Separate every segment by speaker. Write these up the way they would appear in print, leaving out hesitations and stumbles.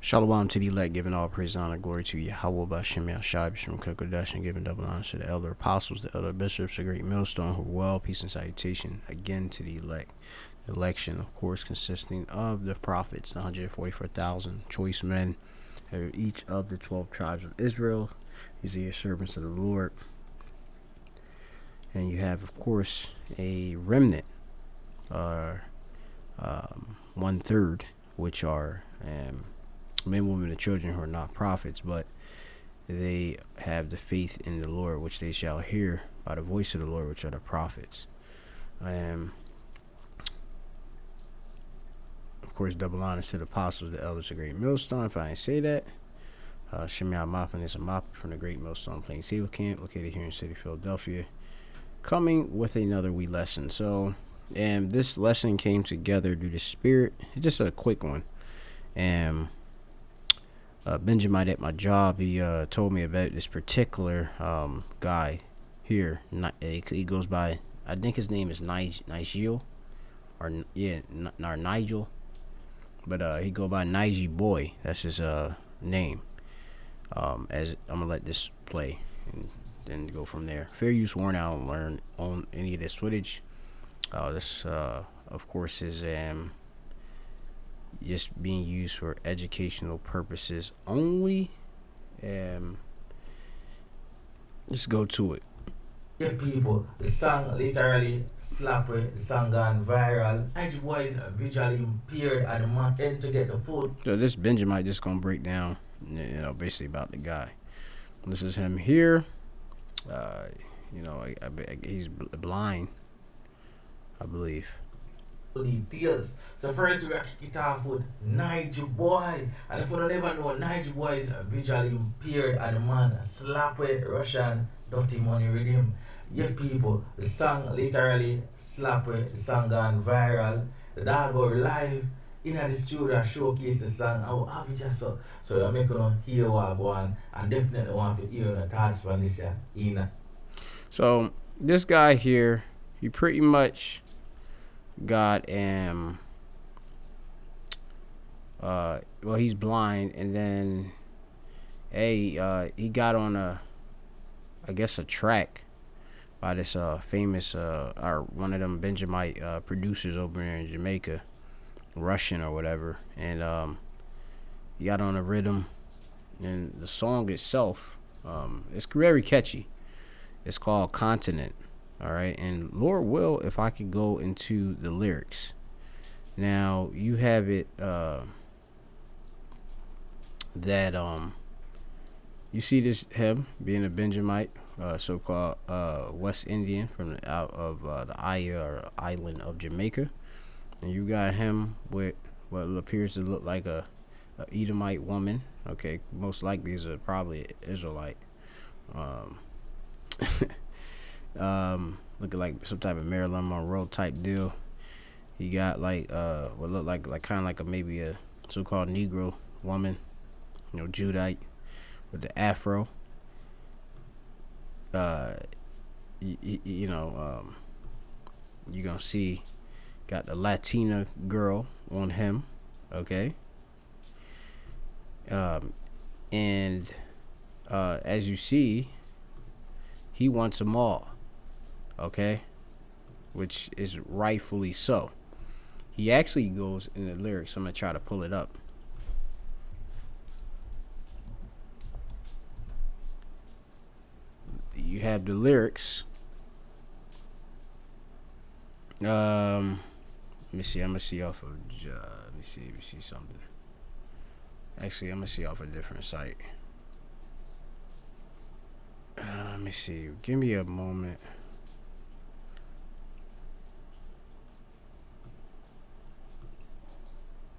Speaker 1: Shalom to the elect, giving all praise and honor, glory to Yahweh Bashem Yahshai from Kokodash, and giving double honor to the elder apostles, the elder bishops, the great millstone, who well, peace and salutation again to the elect. The election, of course, consisting of the prophets, the 144,000 choice men, each of the 12 tribes of Israel. These are your servants of the Lord. And you have, of course, a remnant, or 1/3, which are men, women, and children who are not prophets, but they have the faith in the Lord, which they shall hear by the voice of the Lord, which are the prophets. Of course, double honor to the apostles, the elders, the great millstone. If I didn't say that, Shemya Mopin is a mop from the great millstone Plaintables camp, located here in the city of Philadelphia, coming with another wee lesson. So, this lesson came together due to Spirit. It's just a quick one. Benjamin at my job, he told me about this particular guy here. He goes by, I think his name is Nigy, or Nigel, but he go by Nigy Boy. That's his name. As I'm gonna let this play and then go from there. Fair use warning. I don't learn on any of this footage. This of course is just being used for educational purposes only. Let's go to it.
Speaker 2: Yeah, people, the song literally slap it. The song gone viral. Nigy boys visually impaired and the man end to get the food.
Speaker 1: So this Benjamin just gonna break down, basically about the guy. This is him here. He's blind, I believe.
Speaker 2: Details. So first we are kick it off with Nigy boy. And if you don't ever know, Nigy boy is visually impaired and the man slap it Russian dirty money with him. Yeah, people, the song literally slap it. The song gone viral. The dog go live in the studio showcase the song. I will have it just so I make you hear what I go on, and definitely want to hear the thoughts from this year.
Speaker 1: So this guy here, he pretty much got he's blind, and then he got on a track by this famous or one of them Benjamite producers over there in Jamaica, Russian or whatever, and he got on a rhythm, and the song itself, it's very catchy. It's called Continent. All right, and Lord will, if I could go into the lyrics. Now you have it that you see this him being a Benjamite, so-called West Indian from out of the island of Jamaica, and you got him with what appears to look like a Edomite woman. Okay, most likely is probably Israelite. Looking like some type of Marilyn Monroe type deal. He got like what looked like kind of like maybe a so-called Negro woman, Judite with the afro. You gonna see got the Latina girl on him, okay. And as you see, he wants them all, okay, which is rightfully so. He actually goes in the lyrics. I'm gonna try to pull it up. You have the lyrics. Let me see. I'm gonna see off of. Let me see something. Actually, I'm gonna see off a different site. Let me see. Give me a moment.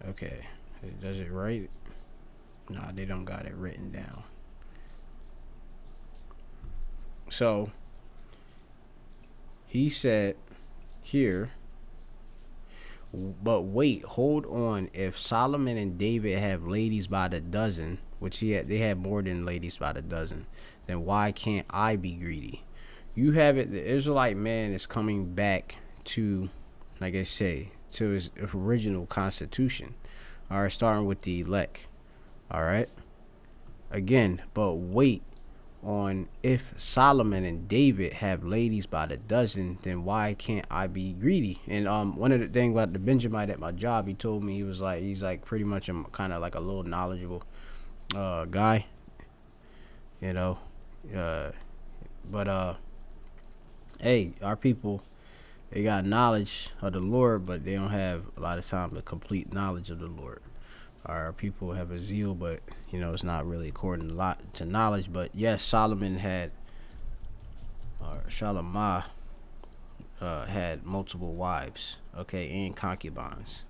Speaker 1: Okay. Does it right? Nah, they don't got it written down. So, he said here, but wait, hold on. If Solomon and David have ladies by the dozen, which they had more than ladies by the dozen, then why can't I be greedy? You have it. The Israelite man is coming back to, like I say, to his original constitution. All right, starting with the elect. All right. Again, but wait on if Solomon and David have ladies by the dozen, then why can't I be greedy? And one of the things about the Benjamite at my job, he told me he's like pretty much kind of like a little knowledgeable guy, you know. Uh, but hey, our people, they got knowledge of the Lord, but they don't have a lot of time the complete knowledge of the Lord. Our people have a zeal, but it's not really according to knowledge. But yes, Solomon had, or Shalamah had multiple wives, okay, and concubines.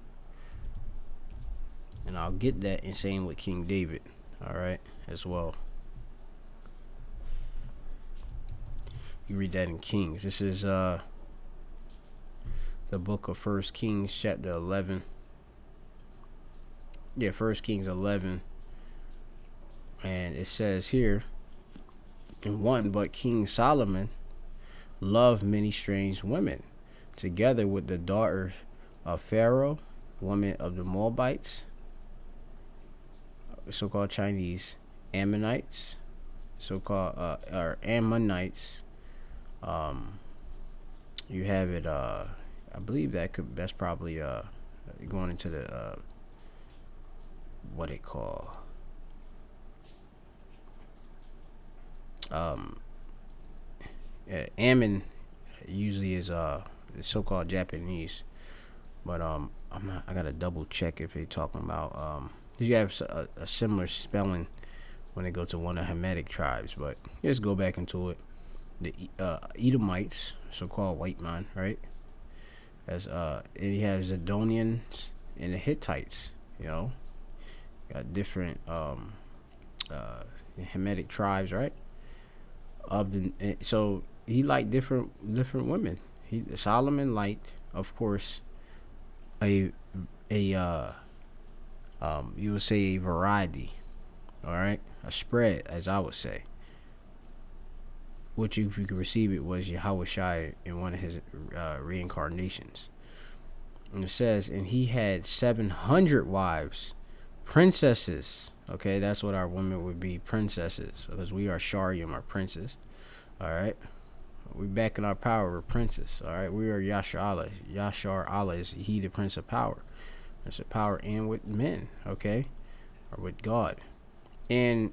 Speaker 1: And I'll get that in same with King David, all right, as well. You read that in Kings. This is the book of First Kings, chapter 11. Yeah, First Kings 11, and it says here in 1, but King Solomon loved many strange women, together with the daughters of Pharaoh, women of the Moabites, so-called Chinese, Ammonites, so-called or Ammonites. You have it. I believe that's probably going into the what they call Ammon usually is so-called Japanese, but I'm not. I gotta double check if they talking about you have a similar spelling when they go to one of the Hamitic tribes, but let's go back into it. The Edomites, so-called white man, right? As and you have Zidonians and the Hittites. Got different Hamitic tribes, right? So he liked different women. Solomon liked, of course, a you would say a variety, all right, a spread, as I would say. Which, if you could receive it, was Yahweh Shai in one of his reincarnations. And it says, and he had 700 wives, princesses. Okay, that's what our women would be, princesses, because we are Shariam, our princes. All right, we back in our power, we're princes. All right, we are Yashar Allah. Yashar Allah is he, the Prince of Power. Prince of Power, and with men, okay, or with God, and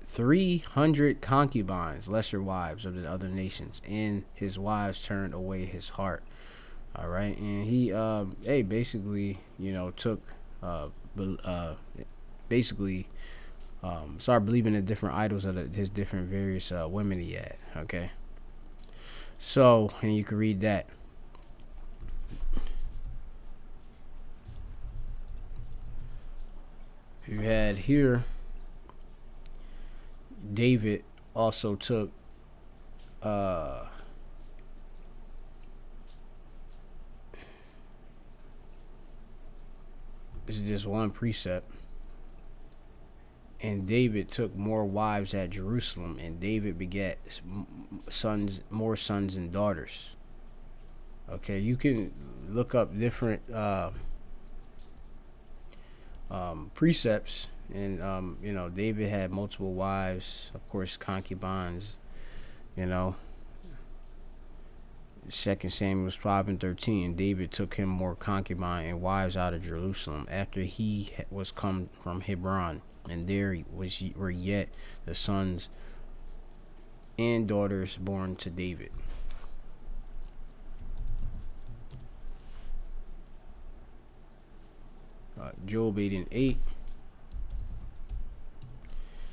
Speaker 1: 300 concubines, lesser wives of the other nations, and his wives turned away his heart. All right, and he basically took basically started believing in different idols of his different various women he had. Okay, so, and you can read that. You had here David also took this is just one precept. And David took more wives at Jerusalem, and David begat more sons and daughters. Okay, you can look up different precepts, and David had multiple wives, of course, concubines. 2 Samuel 5:13. David took him more concubine and wives out of Jerusalem after he was come from Hebron, and there were yet the sons and daughters born to David. Job 8:8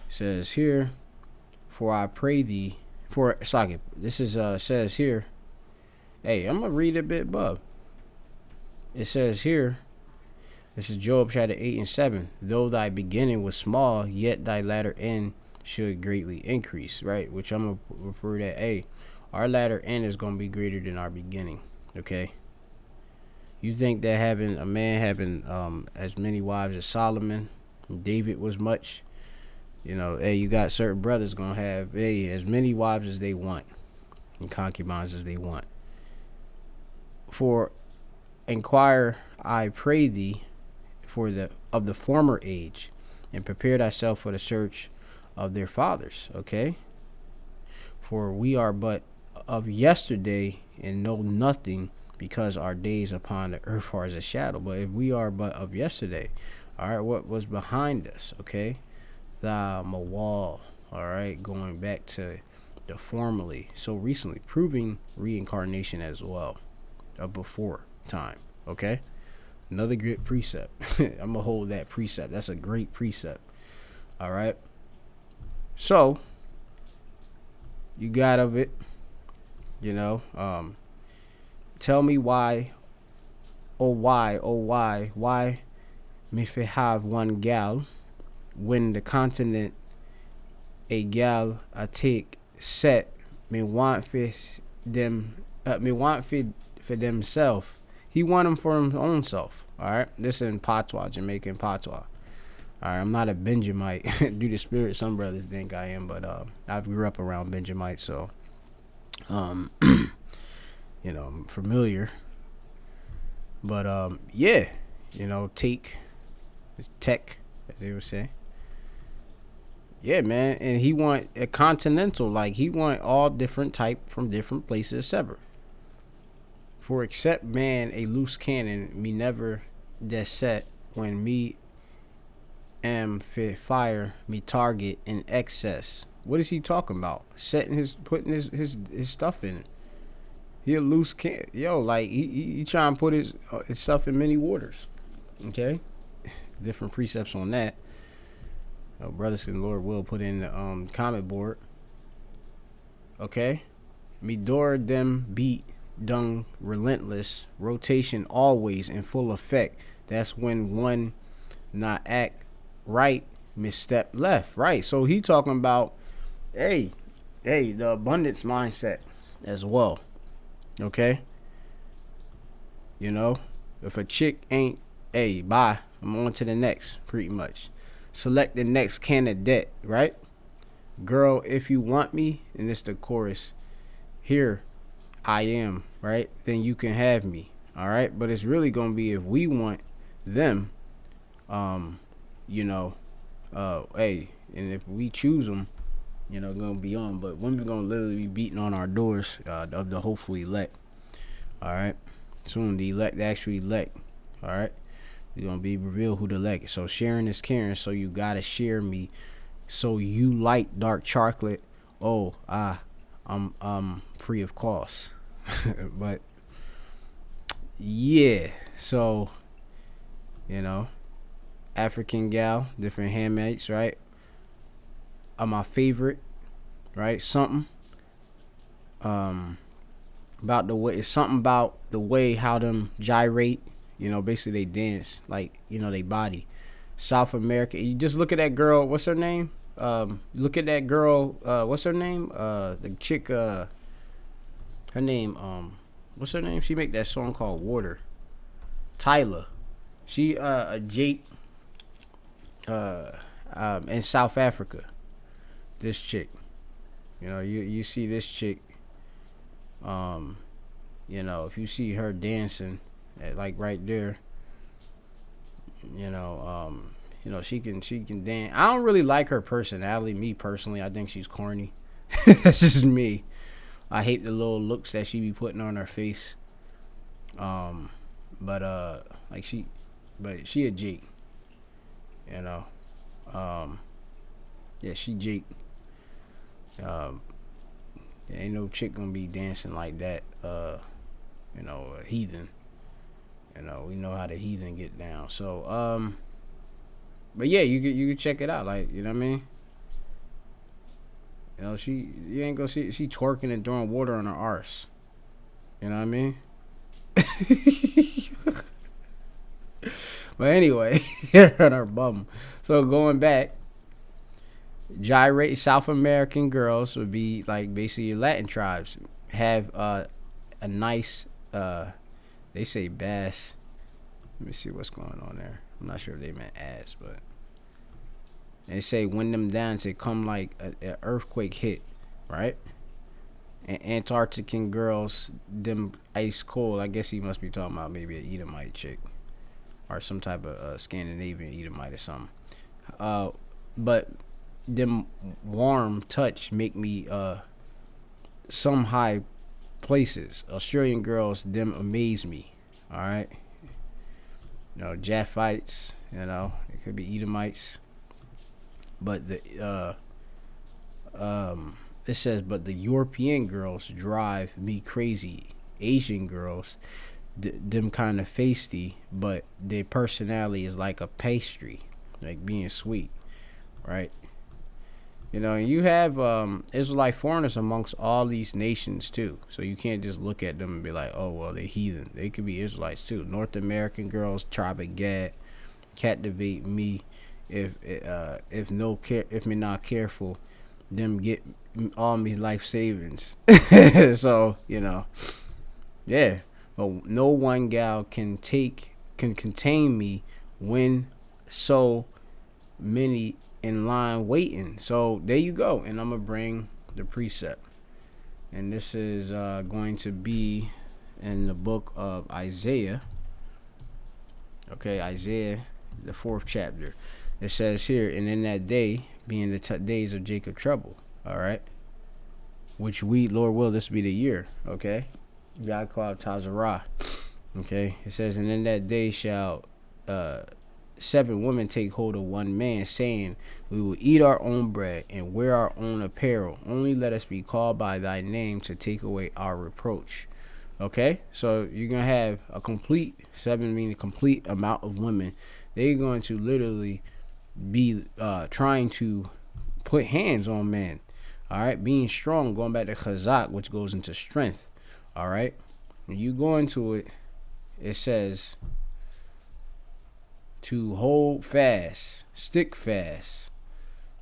Speaker 1: says here, for I pray thee, for Sakib. This is says here. Hey, I'm gonna read a bit above. It says here. This is Job chapter 8:7. Though thy beginning was small, yet thy latter end should greatly increase. Right, which I'm gonna refer that. Hey, our latter end is gonna be greater than our beginning. Okay. You think that having a man having as many wives as Solomon, David was much? Hey, you got certain brothers gonna have as many wives as they want and concubines as they want. For inquire, I pray thee, of the former age, and prepare thyself for the search of their fathers. Okay, for we are but of yesterday and know nothing, because our days upon the earth are as a shadow. But if we are but of yesterday, all right, what was behind us? Okay, the Mawal, all right, going back to the formerly, so recently, proving reincarnation as well, of before time. Okay, another good precept. I'm gonna hold that precept. That's a great precept. All right. So you got of it, you know. Tell me why, why me fi have one gal when the continent a gal I take set me want for them, me want for themselves. He want them for his own self. All right, this in patois, Jamaican patois. All right, I'm not a Benjamite due to spirit. Some brothers think I am, but I grew up around Benjamites, so um, I'm familiar. But yeah, take tech, as they would say. Yeah, man, and he want a continental, like he want all different type from different places separate. For except man a loose cannon, me never des set when me am fit fire me target in excess. What is he talking about? Setting putting his stuff in it. He a loose can, like he trying to put his stuff in many waters. Okay, different precepts on that. Brothers and Lord will put in the comment board. Okay, me door them beat dung relentless rotation always in full effect. That's when one not act right, misstep left. Right. So he talking about, hey, the abundance mindset as well. Okay. If a chick ain't, hey, bye, I'm on to the next, pretty much. Select the next candidate, right? Girl, if you want me, and it's the chorus, here I am, right? Then you can have me, all right? But it's really gonna be if we want them, hey, and if we choose them, gonna be on. But women gonna literally be beating on our doors of the hopeful elect, all right? Soon the elect actually elect, all right? It's gonna be revealed who the elect is. So sharing is caring. So you gotta share me. So you like dark chocolate? Oh, I'm free of cost. But yeah, so African gal, different handmaids, right? Are my favorite, right? Something about the way, it's something about the way how them gyrate. Basically they dance, like they body. South America. You just look at that girl. What's her name? Look at that girl. What's her name? The chick. Her name. What's her name? She make that song called Water. Tyler. She a Jake. In South Africa. This chick. You see this chick. If you see her dancing, like right there. She can dance. I don't really like her personality. Me personally, I think she's corny. That's just me. I hate the little looks that she be putting on her face. But she a Jake. Yeah, she Jake. Ain't no chick gonna be dancing like that. A heathen. We know how the heathen get down. So, but yeah, you could check it out. Like, you know what I mean? You ain't gonna see she twerking and throwing water on her arse. You know what I mean? But anyway, on her bum. So going back, gyrate South American girls would be like basically Latin tribes have a nice they say bass. Let me see what's going on there. I'm not sure if they meant ass, but they say when them dance it come like a earthquake hit, right? And Antarctican girls, them ice cold. I guess he must be talking about maybe an Edomite chick or some type of Scandinavian Edomite or something. But them warm touch make me some high places. Australian girls, them amaze me. All right, Japhites. It could be Edomites, but it says, but the European girls drive me crazy. Asian girls, them kind of feisty, but their personality is like a pastry, like being sweet, right? You have Israelite foreigners amongst all these nations too. So you can't just look at them and be like, oh well, they're heathen. They could be Israelites too. North American girls, tribe of Gad, captivate me. If me not careful, them get all me life savings. So yeah. But no one gal can contain me when so many in line waiting. So there you go. And I'm gonna bring the precept. And this is going to be in the book of Isaiah. Okay, Isaiah, the 4th chapter. It says here, and in that day, being the days of Jacob trouble. All right. Which Lord will, this be the year. Okay. God called Tazarah. Okay. It says, and in that day shall 7 women take hold of one man, saying, we will eat our own bread and wear our own apparel. Only let us be called by thy name to take away our reproach. Okay, so you're going to have a complete, 7 meaning complete amount of women. They're going to literally be trying to put hands on men. All right, being strong, going back to chazak, which goes into strength. All right, when you go into it, it says to hold fast, stick fast,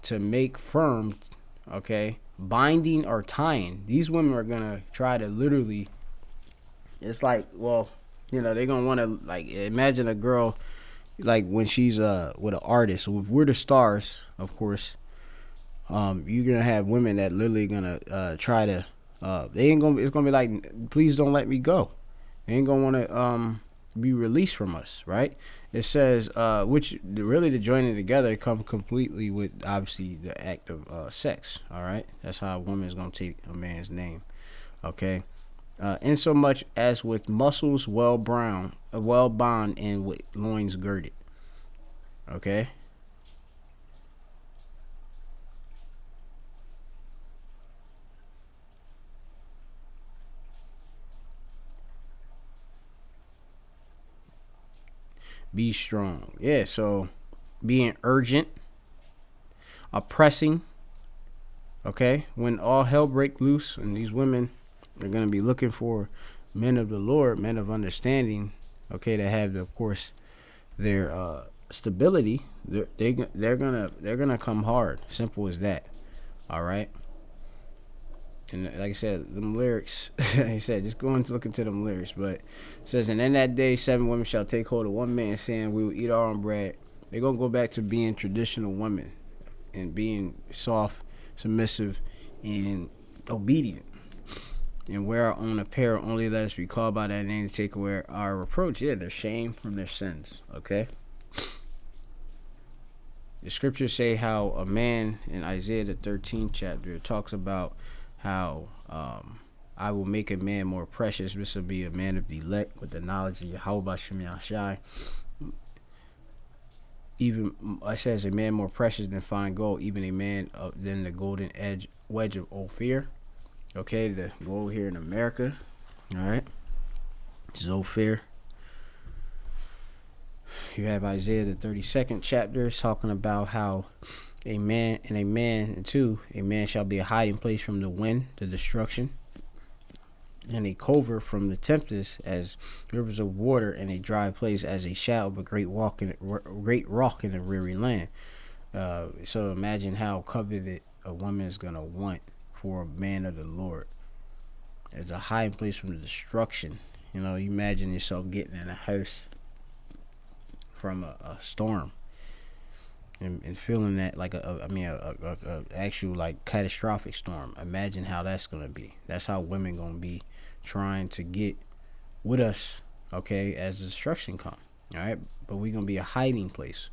Speaker 1: to make firm, okay, binding or tying. These women are going to try to literally, it's like, well, they're going to want to, like, imagine a girl, like, when she's with an artist. So if we're the stars, of course, you're going to have women that literally going to try to, it's going to be like, please don't let me go. They ain't going to want to be released from us, right? It says, which really the joining together come completely with, obviously, the act of sex, all right? That's how a woman is going to take a man's name, okay? Insomuch as with muscles well bound and with loins girded. Okay. Be strong. Yeah, so being urgent, oppressing. Okay. When all hell break loose and these women are going to be looking for men of the Lord, men of understanding, okay, to have, of course, their stability, they're gonna come hard. Simple as that. All right. And like I said, them lyrics. He said, just go and look into them lyrics. But it says, and in that day, 7 women shall take hold of one man, saying, we will eat our own bread. They're gonna go back to being traditional women and being soft, submissive, and obedient. And wear our own apparel. Only let us be called by that name to take away our reproach. Yeah, they're shamed from their sins. Okay. The scriptures say how a man in Isaiah the 13th chapter talks about how I will make a man more precious. This will be a man of the elect with the knowledge of Yahweh Shem Yahshai. Even it says a man more precious than fine gold, even a man than the golden wedge of Ophir. Okay, the gold here in America. All right, it's Ophir. You have Isaiah the 32nd chapter talking about how a man shall be a hiding place from the wind, the destruction, and a covert from the tempest, as rivers of water, and a dry place as a shadow of a great rock in a weary land. So imagine how coveted a woman is gonna want for a man of the Lord as a hiding place from the destruction. You imagine yourself getting in a house from a storm and feeling that like a actual like catastrophic storm. Imagine how that's gonna be. That's how women gonna be trying to get with us, okay, as the destruction come. All right, but we're gonna be a hiding place,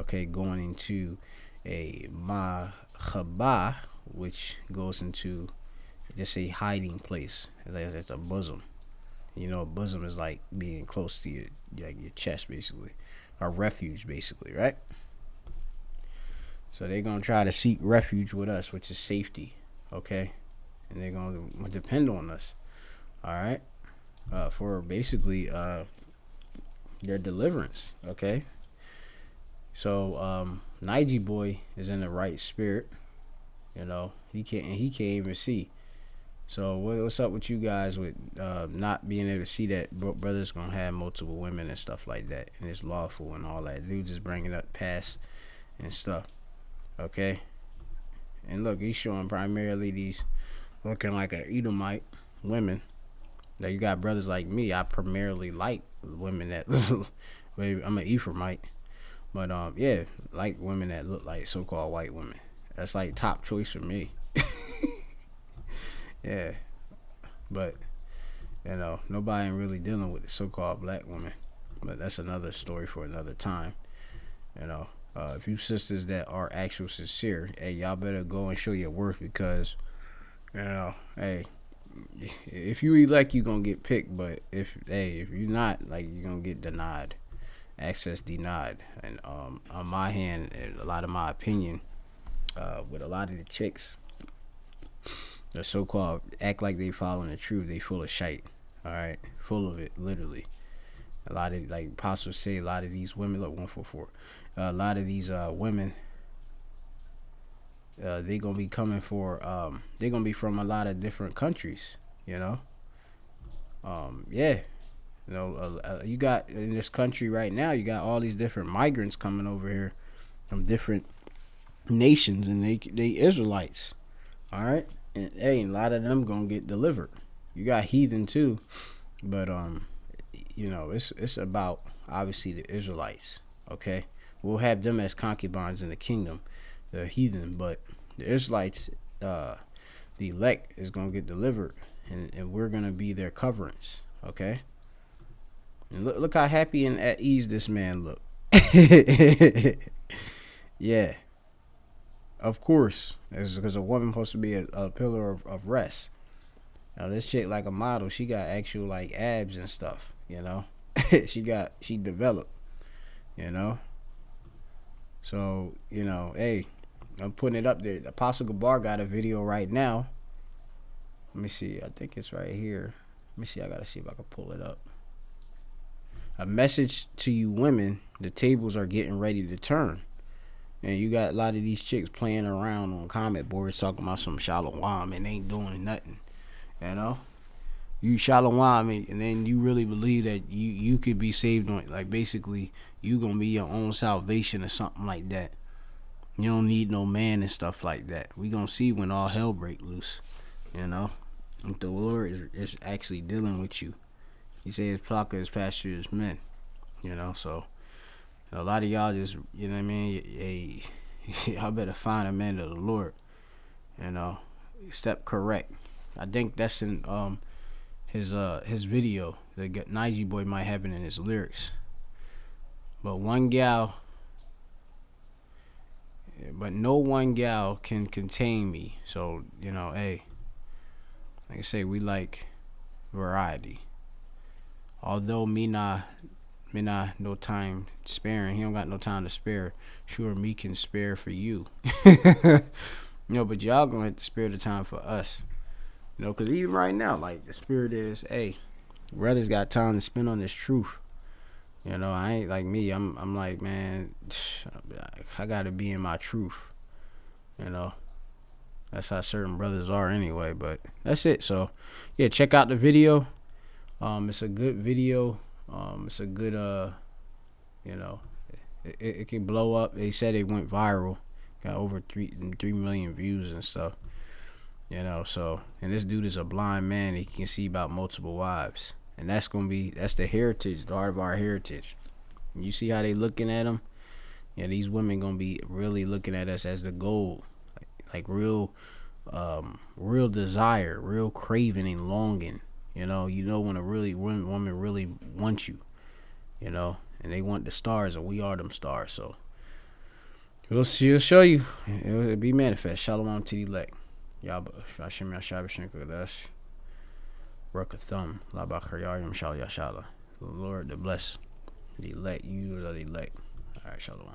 Speaker 1: Okay, going into a mahaba, which goes into just a hiding place. It's a bosom. You know, a bosom is like being close to your chest, basically, or refuge, basically, right? So they're gonna try to seek refuge with us, which is safety, okay? And they're gonna depend on us, all right, for basically their deliverance, okay? So Nigy boy is in the right spirit, you know. He can't even see. So what's up with you guys with not being able to see that brothers gonna have multiple women and stuff like that, and it's lawful and all that? Dude just bringing up past and stuff, okay? And look, he's showing primarily these looking like a Edomite women. Now you got brothers like me. I primarily like women that maybe I'm an Ephraimite, but yeah, like women that look like so-called white women. That's like top choice for me. Yeah, but you know nobody ain't really dealing with the so-called black women. But that's another story for another time. You know, if you sisters that are actual sincere, hey, y'all better go and show your worth because you know, hey, if you elect, you gonna get picked. But if you're not, like, you're gonna get denied, access denied. And on my hand, and a lot of my opinion, with a lot of the chicks, the so-called act like they following the truth, they full of shite. All right, full of it, literally. A lot of, like apostles say, a lot of these women, look, 144. A lot of these women, they gonna be coming for they gonna be from a lot of different countries, you know. Yeah, you know, you got in this country right now, you got all these different migrants coming over here from different nations, and they Israelites. All right, and hey, a lot of them gonna get delivered. You got heathen too, but you know, it's about obviously the Israelites. Okay, we'll have them as concubines in the kingdom, the heathen, but the Israelites, the elect, is gonna get delivered, and we're gonna be their coverings. Okay, and look how happy and at ease this man look. Yeah, of course, it's because a woman supposed to be a pillar of rest. Now this chick like a model, she got actual like abs and stuff. You know, she developed. You know, so you know, hey, I'm putting it up there. Apostle Gabar got a video right now. Let me see. I think it's right here. Let me see. I gotta see if I can pull it up. A message to you women: the tables are getting ready to turn, and you got a lot of these chicks playing around on comment boards talking about some shalom and ain't doing nothing. You know, you shalom and then you really believe that you could be saved on, like, basically you gonna be your own salvation or something like that. You don't need no man and stuff like that. We gonna see when all hell break loose. You know, if the Lord is actually dealing with you. He said his flock is pasture is men. You know, so a lot of y'all just, you know what I mean, hey, y'all better find a man of the Lord. You know, step correct. I think that's in his video that Nigy boy might have it in his lyrics. But no one gal can contain me. So, you know, hey, like I say, we like variety. Although me not no time sparing. He don't got no time to spare. Sure, me can spare for you. You know, but y'all gonna have to spare the time for us. You know, because even right now, like, the spirit is, hey, brothers got time to spend on this truth. You know, I ain't like me. I'm like, man, I gotta be in my truth. You know, that's how certain brothers are anyway. But that's it. So, yeah, check out the video. It's a good video. It's a good you know, it can blow up. They said it went viral, got over 3 million views and stuff. You know, so, and this dude is a blind man. He can see about multiple wives, and that's the heritage, the heart of our heritage. And you see how they looking at him? Yeah, these women gonna be really looking at us as the goal, like real desire, real craving and longing. You know when a woman really wants you. You know, and they want the stars, and we are them stars. So We'll see. It'll show you. It'll be manifest. Shalom to the elect. Yabba. Shashim Yashabi Shinkudash. Ruck a thumb. Labakayim Shal Yashala. The Lord, the bless. The elect. You are the elect. Alright, Shalom.